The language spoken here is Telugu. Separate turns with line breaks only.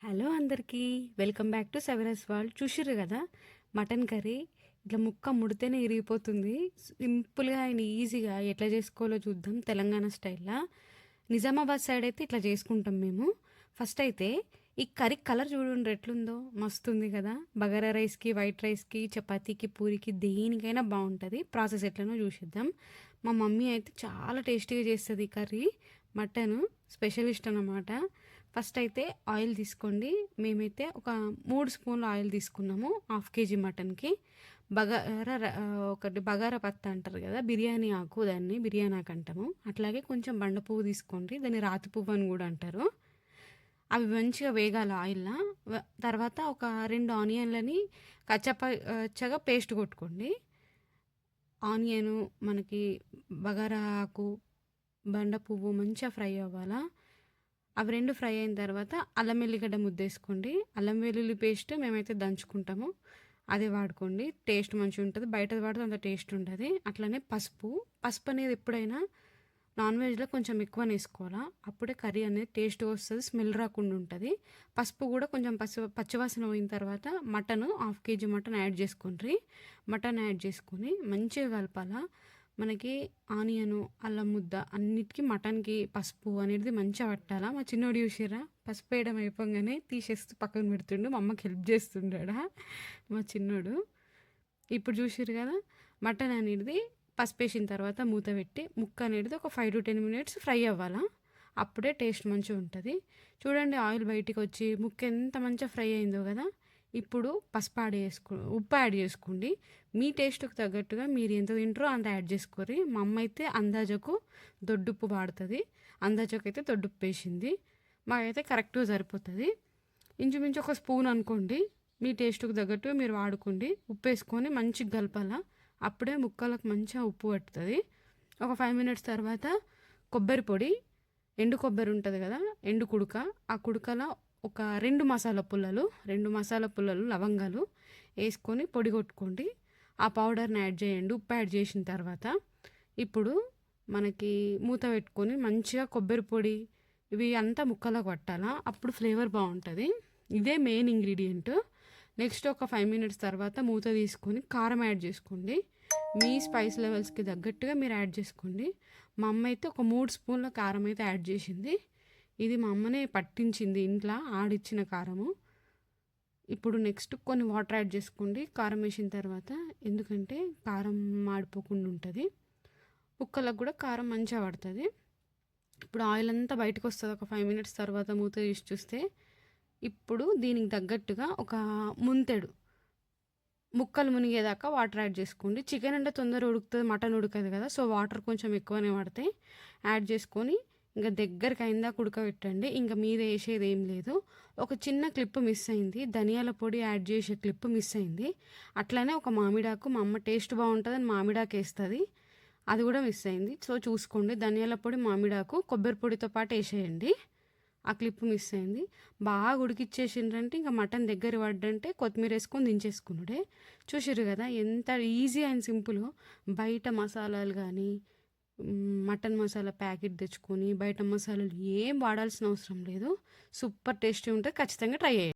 హలో అందరికీ welcome back to Severus world. చూసిర్రు కదా మటన్ కర్రీ ఇట్లా ముక్క ముడితేనే ఇరిగిపోతుంది. సింపుల్గా అండ్ ఈజీగా ఎట్లా చేసుకోవాలో చూద్దాం తెలంగాణ స్టైల్లో. నిజామాబాద్ సైడ్ అయితే ఇట్లా చేసుకుంటాం మేము. ఫస్ట్ అయితే ఈ కర్రీ కలర్ చూడండి ఎట్లుందో, మస్తుంది కదా. బగారా రైస్కి, వైట్ రైస్కి, చపాతీకి, పూరికి దేనికైనా బాగుంటుంది. ప్రాసెస్ ఎట్లనో చూసిద్దాం. మా మమ్మీ అయితే చాలా టేస్టీగా చేస్తుంది ఈ కర్రీ. మటన్ స్పెషలిస్ట్ అన్నమాట. ఫస్ట్ అయితే ఆయిల్ తీసుకోండి. మేమైతే ఒక 3 స్పూన్ల ఆయిల్ తీసుకున్నాము 1/2 కేజీ మటన్కి. ఒకటి బగారా పత్తా అంటారు కదా, బిర్యానీ ఆకు, దాన్ని బిర్యానీ ఆకు అంటాము. అట్లాగే కొంచెం బండ పువ్వు తీసుకోండి, దాన్ని రాతి పువ్వు అని కూడా అంటారు. అవి మంచిగా వేగాలి ఆయిల్లో. తర్వాత ఒక 2 ఆనియన్లని కచ్చపచ్చగా పేస్ట్ కొట్టుకోండి. ఆనియను, మనకి బగారా ఆకు, బండ పువ్వు మంచిగా ఫ్రై అవ్వాలా. అవి 2 ఫ్రై అయిన తర్వాత అల్లం వెల్లిగడ్డ ముద్దేసుకోండి. అల్లం వెల్లుల్లి పేస్ట్ మేమైతే దంచుకుంటాము, అదే వాడుకోండి. టేస్ట్ మంచిగా ఉంటుంది. బయటది వాడితే అంత టేస్ట్ ఉంటుంది. అట్లనే పసుపు అనేది ఎప్పుడైనా నాన్ వెజ్లో కొంచెం ఎక్కువ వేసుకోవాలా, అప్పుడే కర్రీ అనేది టేస్ట్ వస్తుంది, స్మెల్ రాకుండా ఉంటుంది. పసుపు కూడా కొంచెం పచ్చివాసన పోయిన తర్వాత మటన్ 1/2 కేజీ మటన్ యాడ్ చేసుకోండి. మటన్ యాడ్ చేసుకొని మంచిగా కలపాలా. మనకి ఆనియను, అల్లం ముద్ద అన్నిటికీ మటన్కి పసుపు అనేది మంచిగా పట్టాలా. మా చిన్నోడు చూసిరా, పసుపు వేయడం అయిపోగానే తీసేస్తూ పక్కన పెడుతుండు, మా అమ్మకి హెల్ప్ చేస్తుండా మా చిన్నోడు. ఇప్పుడు చూసిరు కదా, మటన్ అనేది పసుపు వేసిన తర్వాత మూత పెట్టి ముక్క అనేది ఒక 5 to 10 minutes ఫ్రై అవ్వాలా. అప్పుడే టేస్ట్ మంచిగా ఉంటుంది. చూడండి ఆయిల్ బయటికి వచ్చి ముక్క ఎంత మంచిగా ఫ్రై అయిందో కదా. ఇప్పుడు ఉప్పు యాడ్ చేసుకోండి. మీ టేస్ట్కి తగ్గట్టుగా మీరు ఎంత తింటారో అంత యాడ్ చేసుకోరి. మా అమ్మ అయితే అందాజకు దొడ్డుప్పు వాడుతుంది, అందాజకు అయితే దొడ్డుప్పు వేసింది. మాకైతే కరెక్ట్గా సరిపోతుంది. ఇంచుమించు 1 స్పూన్ అనుకోండి, మీ టేస్ట్కి తగ్గట్టుగా మీరు వాడుకోండి. ఉప్పు వేసుకొని మంచిగా కలపాలా. అప్పుడే ముక్కలకు మంచిగా ఉప్పు పట్టుతుంది. ఒక 5 minutes తర్వాత కొబ్బరి పొడి, ఎండు కొబ్బరి ఉంటుంది కదా, ఎండు కుడుక, ఆ కుడుకలో ఒక 2 మసాలా పుల్లలు, లవంగాలు వేసుకొని పొడి కొట్టుకోండి. ఆ పౌడర్ని యాడ్ చేయండి. ఉప్పు యాడ్ చేసిన తర్వాత ఇప్పుడు మనకి మూత పెట్టుకొని మంచిగా కొబ్బరి పొడి ఇవి అంతా ముక్కలకు పట్టాలా. అప్పుడు ఫ్లేవర్ బాగుంటుంది. ఇదే మెయిన్ ఇంగ్రీడియంట్. నెక్స్ట్ ఒక 5 minutes తర్వాత మూత తీసుకొని కారం యాడ్ చేసుకోండి. మీ స్పైస్ లెవెల్స్కి తగ్గట్టుగా మీరు యాడ్ చేసుకోండి. మా అమ్మ అయితే ఒక 3 స్పూన్ల కారం అయితే యాడ్ చేసింది. ఇది మా అమ్మనే పట్టించింది ఇంట్లో, ఆడిచ్చిన కారము. ఇప్పుడు నెక్స్ట్ కొన్ని వాటర్ యాడ్ చేసుకోండి కారం వేసిన తర్వాత, ఎందుకంటే కారం మాడిపోకుండా ఉంటుంది. ముక్కలకు కూడా కారం మంచిగా పడుతుంది. ఇప్పుడు ఆయిల్ అంతా బయటకు వస్తుంది. ఒక 5 minutes తర్వాత మూత తీసి చూస్తే ఇప్పుడు దీనికి తగ్గట్టుగా ఒక ముంతెడు ముక్కలు మునిగేదాకా వాటర్ యాడ్ చేసుకోండి. చికెన్ అంటే తొందరగా ఉడుకుతుంది, మటన్ ఉడకదు కదా, సో వాటర్ కొంచెం ఎక్కువనే పడతాయి. యాడ్ చేసుకొని ఇంకా దగ్గరికి అయిందాక ఉడకబెట్టండి. ఇంకా మీద వేసేది ఏం లేదు. ఒక చిన్న క్లిప్ మిస్ అయింది, ధనియాల పొడి యాడ్ చేసే క్లిప్ మిస్ అయింది. అట్లానే ఒక మామిడాకు, మా అమ్మ టేస్ట్ బాగుంటుందని మామిడాకు వేస్తుంది, అది కూడా మిస్ అయింది. సో చూసుకోండి, ధనియాల పొడి, మామిడాకు, కొబ్బరి పొడితో పాటు వేసేయండి. ఆ క్లిప్ మిస్ అయింది. బాగా ఉడికిచ్చేసిండ్రంటే ఇంకా మటన్ దగ్గర పడ్డంటే కొత్తిమీర వేసుకొని దించేసుకున్నాడే. చూసిర్రు కదా ఎంత ఈజీ అండ్ సింపుల్. బయట మసాలాలు కానీ, మటన్ మసాలా ప్యాకెట్ తెచ్చుకొని బయట మసాలాలు ఏం వాడాల్సిన అవసరం లేదు. సూపర్ టేస్టీ ఉంటుంది. ఖచ్చితంగా ట్రై చేయండి.